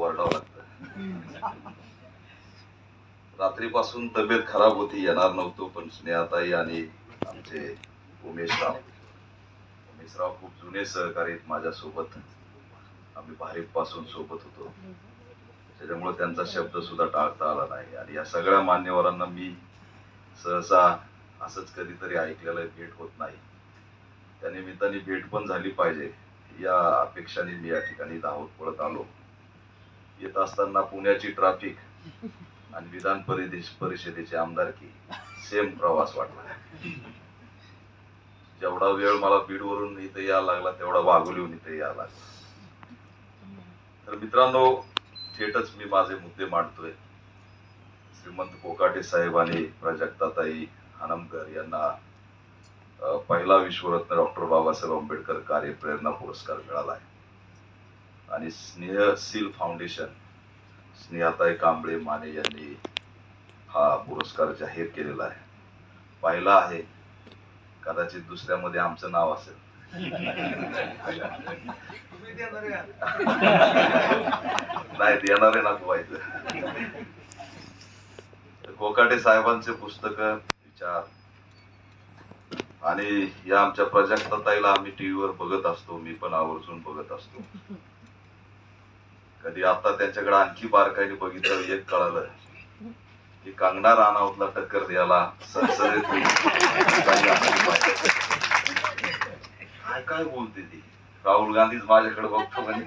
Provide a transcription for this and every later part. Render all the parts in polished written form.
ओरडावं लागतं. रात्रीपासून तब्येत खराब होती, येणार नव्हतो, पण स्नेहाताई आणि आमचे उमेशराव खूप जुने सहकारी माझ्यासोबत. आम्ही भारीप पासून सोबत होतो, त्याच्यामुळे त्यांचा शब्द सुद्धा टाळता आला नाही. आणि या सगळ्या मान्यवरांना मी सहसा असंच कधीतरी ऐकलेलं भेट होत नाही, त्या निमित्ताने भेट पण झाली पाहिजे या अपेक्षाने मी या ठिकाणी धावत पळत आलो. येत असताना पुण्याची ट्रॅफिक आणि विधान परिषदेची आमदारकी सेम प्रवास वाटला. जेवढा वेळ मला बीडवरून इथे यायला लागला तेवढा वाघोलीहून इथे यायला लागला. तर मित्रांनो, थेटच मी माझे मुद्दे मांडतोय. श्रीमंत कोकाटे साहेब आणि प्राजक्ताताई हनमकर यांना पहिला विश्वरत्न डॉक्टर बाबासाहेब आंबेडकर कार्यप्रेरणा पुरस्कार मिळाला आहे. आणि स्नेहशील फाउंडेशन स्नेहाताई कांबळे माने यांनी हा पुरस्कार जाहीर केलेला आहे. पहिला आहे, कदाचित दुसऱ्यामध्ये आमचं नाव असेल. नाही देणारे ना व्हायचं. कोकाटे साहेबांचे पुस्तक, विचार आणि या आमच्या प्राजक्ताताईला आम्ही टीव्हीवर बघत असतो, मी पण आवर्जून बघत असतो. कधी आता त्यांच्याकडे आणखी बारकाईने बघितलं, एक कळालं की कंगना राणावतला टक्कर द्यायला सरसरीत काय बोलते ती. राहुल गांधीच माझ्याकडे बघतो म्हणजे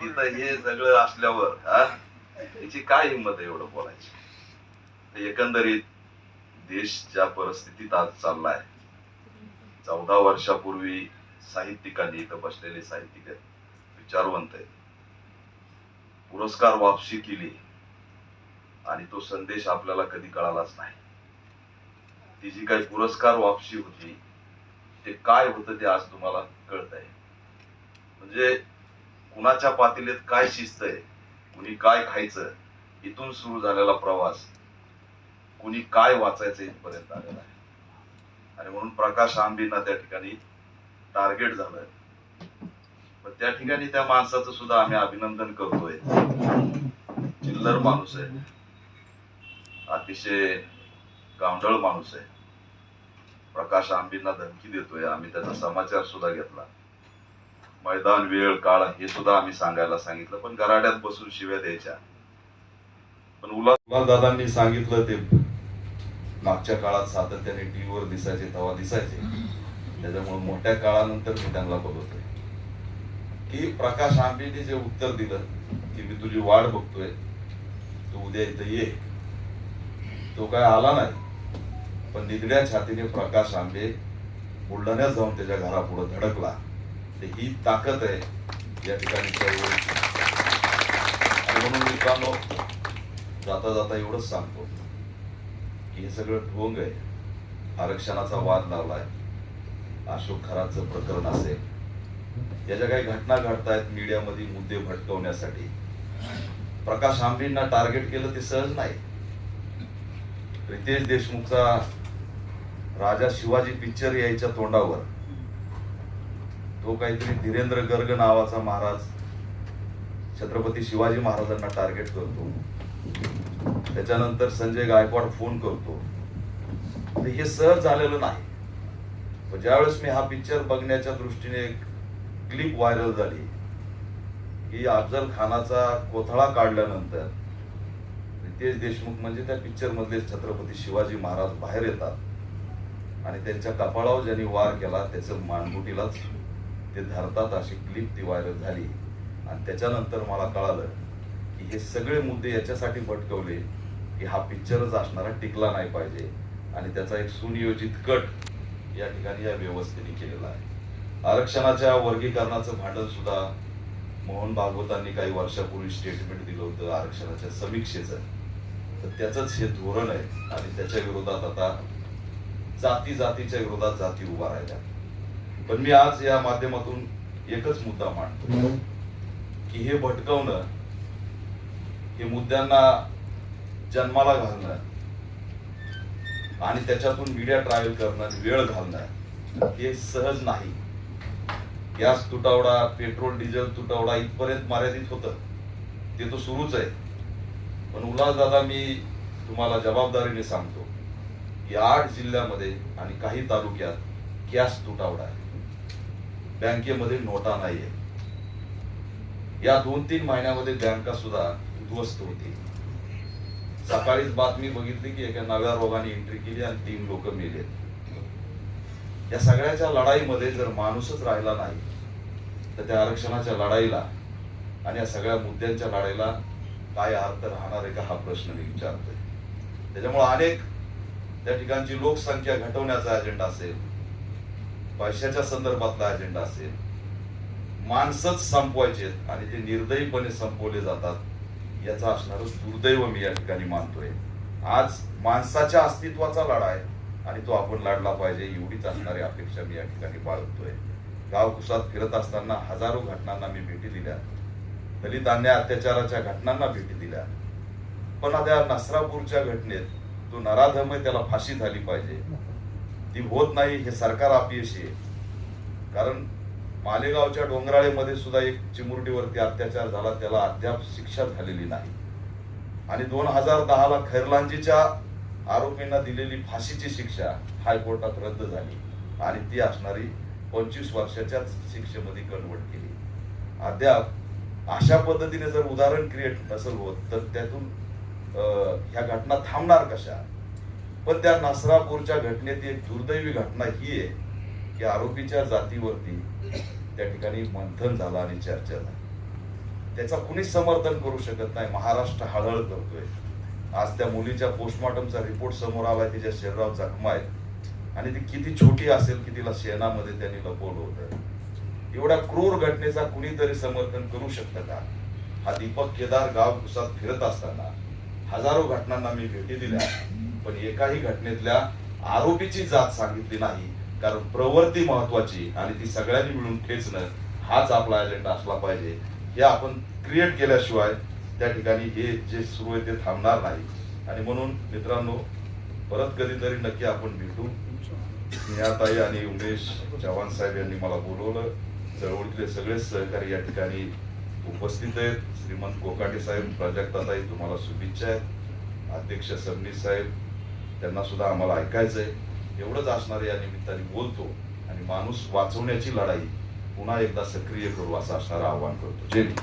तिथं हे सगळं असल्यावर याची काय हिंमत आहे एवढं बोलायची. एकंदरीत देश ज्या परिस्थितीत आज चाललाय, 14 वर्षापूर्वी साहित्यिकांनी, इथं बसलेले साहित्यिक आहेत, विचारवंत आहेत, पुरस्कार वापसी केली आणि तो संदेश आपल्याला कधी कळालाच नाही. ती जी काही पुरस्कार वापसी होती ते काय होतं ते आज तुम्हाला कळत आहे. म्हणजे कुणाच्या पातेल्यात काय शिस्त आहे, कुणी काय खायचं, इथून सुरू झालेला प्रवास, कुणी काय वाचायचं इथपर्यंत आलेला आहे. आणि म्हणून प्रकाश आंबेंना त्या ठिकाणी टार्गेट झालं. पण त्या ठिकाणी त्या माणसाचं सुद्धा आम्ही अभिनंदन करतोय. चिल्लर माणूस आहे, अतिशय गावंढळ माणूस आहे. प्रकाश आंबेंना धमकी देतोय, आम्ही त्याचा समाचार सुद्धा घेतला. मैदान, वेळ, काळ हे सुद्धा आम्ही सांगायला सांगितलं, पण गराड्यात बसून शिव्या द्यायच्या. पण उल्हास दादांनी सांगितलं ते मागच्या काळात सातत्याने टीव्हीवर दिसायचे, तेव्हा दिसायचे. त्याच्यामुळे मोठ्या काळानंतर मी त्यांना बोलवतोय की प्रकाश आंबेने जे उत्तर दिलं की मी तुझी वाट बघतोय, तू उद्या इथं ये, तो काय आला नाही. पण निधड्या छातीने प्रकाश आंबे बुलढाण्यात जाऊन त्याच्या घरापुढे धडकला. ही ताकद आहे या ठिकाणी. आणि म्हणून मित्रांनो, जाता जाता एवढंच सांगतो की हे सगळं ढोंग आहे. आरक्षणाचा वाद लावलाय, अशोक खरातचं प्रकरण असेल, या ज्या काही घटना घडतायत मीडियामध्ये मुद्दे भटकवण्यासाठी, प्रकाश आंबेंना टार्गेट केलं ते सहज नाही. रितेश देशमुखचा राजा शिवाजी पिक्चर यायच्या तोंडावर तो काहीतरी धीरेंद्र गर्ग नावाचा महाराज छत्रपती शिवाजी महाराजांना टार्गेट करतो. त्याच्यानंतर संजय गायकवाड फोन करतो. हे सहज झालेलं नाही. पण ज्यावेळेस मी हा पिक्चर बघण्याच्या दृष्टीने एक क्लिप व्हायरल झाली की अफजल खानाचा कोथळा काढल्यानंतर रितेश देशमुख म्हणजे त्या पिक्चर मधले छत्रपती शिवाजी महाराज बाहेर येतात आणि त्यांच्या कपाळावर ज्यांनी वार केला त्याचं मानगुटीलाच ते धरतात, अशी क्लिप ती व्हायरल झाली. आणि त्याच्यानंतर मला कळालं की हे सगळे मुद्दे याच्यासाठी भटकवले की हा पिक्चरच असणारा टिकला नाही पाहिजे. आणि त्याचा एक सुनियोजित कट या ठिकाणी या व्यवस्थेने केलेला आहे. आरक्षणाच्या वर्गीकरणाचं भांडण सुद्धा मोहन भागवतांनी काही वर्षापूर्वी स्टेटमेंट दिलं होतं आरक्षणाच्या समीक्षेचं. तर त्याचंच हे धोरण आहे. आणि त्याच्या विरोधात आता जातीच्या विरोधात जाती उभा राहिल्या. पण मी आज या माध्यमातून एकच मुद्दा मांडतो की हे भटकवणं, हे मुद्द्यांना जन्माला घालणं आणि त्याच्यातून मीडिया ट्रायल करणं, वेळ घालणं हे सहज नाही. गॅस तुटवडा, पेट्रोल डिझेल तुटवडा इथपर्यंत मर्यादित होतं, ते तो सुरूच आहे. पण उल्हासदादा, मी तुम्हाला जबाबदारीने सांगतो की 8 जिल्ह्यामध्ये आणि काही तालुक्यात गॅस तुटवडा आहे. बँकेमध्ये नोटा नाहीये. या 2-3 महिन्यामध्ये बँका सुद्धा उद्ध्वस्त होती. सकाळीच बातमी बघितली की एका नव्या रोगाने एंट्री केली आणि 3 लोक मेले. या सगळ्याच्या लढाईमध्ये जर माणूसच राहिला नाही तर त्या आरक्षणाच्या लढाईला आणि या सगळ्या मुद्द्यांच्या लढाईला काय अर्थ राहणार आहे का, हा प्रश्न मी विचारतोय. त्याच्यामुळे अनेक त्या ठिकाणची लोकसंख्या घटवण्याचा अजेंडा असेल, पैशाच्या संदर्भातला अजेंडा असेल, माणसंच संपवायचे आणि ते निर्दयीपणे संपवले जातात, याचा असणारं दुर्दैव मी या ठिकाणी मानतोय. आज माणसाच्या अस्तित्वाचा लढा आहे आणि तो आपण लढला पाहिजे, एवढीच असणारी अपेक्षा मी या ठिकाणी बाळगतोय. गावकुसात फिरत असताना हजारो घटनांना मी भेटी दिल्या, दलित अन्याय अत्याचाराच्या घटनांना भेटी दिल्या. पण त्या नसरापूरच्या घटनेत तो नराधम आहे, त्याला फाशी झाली पाहिजे, ती होत नाही. हे सरकार अपयशी आहे. कारण मालेगावच्या डोंगराळेमध्ये सुद्धा एक चिमुरडीवरती अत्याचार झाला, त्याला अद्याप शिक्षा झालेली नाही. आणि 2010ला खैरलांजीच्या आरोपींना दिलेली फाशीची शिक्षा हायकोर्टात रद्द झाली आणि ती असणारी 25 वर्षाच्या शिक्षेमध्ये कन्वर्ट केली. अद्याप अशा पद्धतीने जर उदाहरण क्रिएट नसेल होत तर त्यातून ह्या घटना थांबणार कशा. पण त्या नसरापूरच्या घटनेत एक दुर्दैवी घटना ही आहे की आरोपीच्या जातीवरती त्या ठिकाणी मंथन झालं आणि चर्चा झाली. त्याचा कुणीच समर्थन करू शकत नाही. महाराष्ट्र हळहळ करतोय. आज त्या मुलीच्या पोस्टमॉर्टमचा रिपोर्ट समोर आलाय, तिच्या शरीरावर जखमा आहेत आणि ती किती छोटी असेल की तिला शेणामध्ये त्यांनी लपवलं होतं. एवढ्या क्रूर घटनेचा कुणीतरी समर्थन करू शकतं का? हा दीपक केदार गाव कुसात फिरत असताना हजारो घटनांना मी भेटी दिल्या, पण एकाही घटनेतल्या आरोपीची जात सांगितली नाही. कारण प्रवृत्ती महत्वाची आणि ती सगळ्यांनी मिळून खेचणं हाच आपला अजेंडा असला पाहिजे. हे आपण क्रिएट केल्याशिवाय त्या ठिकाणी हे जे सुरू आहे ते थांबणार नाही. आणि म्हणून मित्रांनो, परत कधीतरी नक्की आपण भेटू. स्नेहाताई आणि उमेश चव्हाण साहेब यांनी मला बोलवलं. चळवळीतले सगळे सहकारी या ठिकाणी उपस्थित आहेत. श्रीमंत कोकाटे साहेब, प्राजक्ताताई, तुम्हाला शुभेच्छा आहेत. अध्यक्ष सबनीस साहेब, त्यांना सुद्धा आम्हाला ऐकायचंय. एवढंच असणार या निमित्ताने बोलतो आणि माणूस वाचवण्याची लढाई पुन्हा एकदा सक्रिय करू असं असणारं आवाहन करतो. जय हिंद.